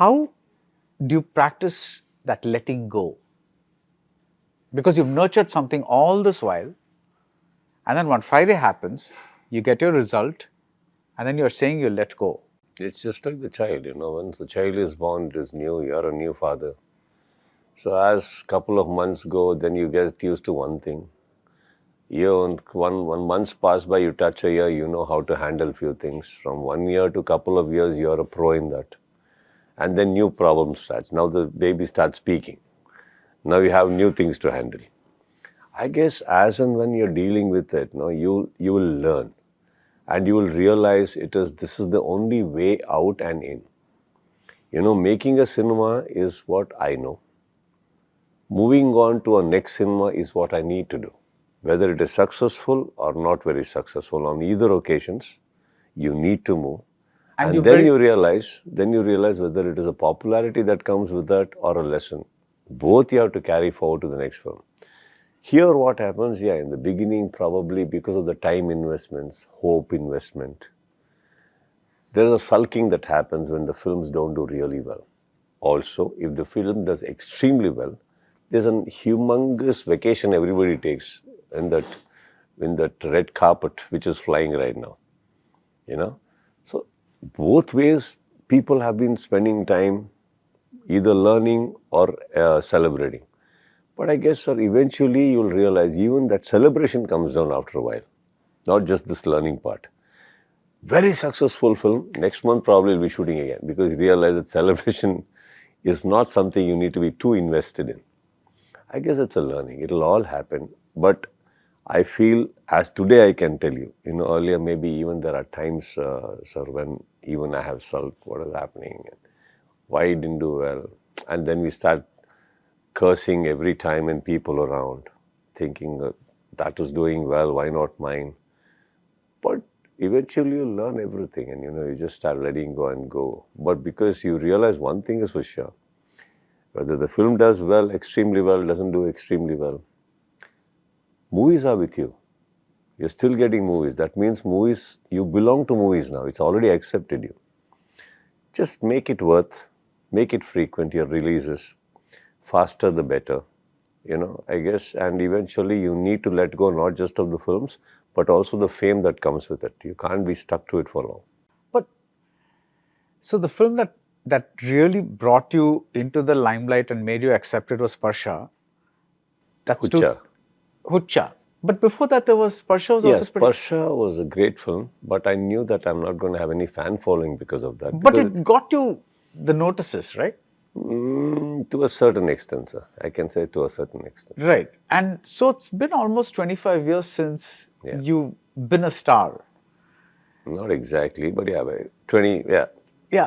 how do you practice that letting go? Because you've nurtured something all this while, and then one Friday happens, you get your result, and then you're saying you let go. It's just like the child, once the child is born, it is new, you're a new father. So as couple of months go, then you get used to one thing. One months pass by, you touch a year, you know how to handle few things. From 1 year to couple of years, you're a pro in that. And then new problem starts. Now the baby starts speaking. Now you have new things to handle. I guess as and when you're dealing with it, you will learn. And you will realize this is the only way out and in. Making a cinema is what I know. Moving on to a next cinema is what I need to do. Whether it is successful or not very successful, on either occasions, you need to move. And then you realize whether it is a popularity that comes with that or a lesson. Both you have to carry forward to the next film. Here what happens, in the beginning, probably because of the time investments, hope investment, there is a sulking that happens when the films don't do really well. Also, if the film does extremely well, there's a humongous vacation everybody takes in that red carpet which is flying right now. So both ways, people have been spending time either learning or celebrating. But I guess, sir, eventually you'll realize even that celebration comes down after a while, not just this learning part. Very successful film, next month probably will be shooting again, because you realize that celebration is not something you need to be too invested in. I guess it's a learning. It'll all happen. But I feel, as today I can tell you, earlier maybe even there are times, sir, when even I have sulked what is happening, why it didn't do well. And then we start cursing every time and people around, thinking that is doing well, why not mine? But eventually you learn everything and you just start letting go and go. But because you realize one thing is for sure, whether the film does well, extremely well, doesn't do extremely well, movies are with you. You're still getting movies. That means movies, you belong to movies now. It's already accepted you. Just make it make it frequent, your releases. Faster the better, I guess. And eventually you need to let go not just of the films, but also the fame that comes with it. You can't be stuck to it for long. But, so the film that really brought you into the limelight and made you accept it was Sparsha. That's Kiccha. But before that, there was Sparsha was also pretty... Sparsha was a great film, but I knew that I'm not going to have any fan following because of that. But it got you the notices, right? To a certain extent, sir. I can say to a certain extent. Right. And so it's been almost 25 years since you've been a star. Not exactly, but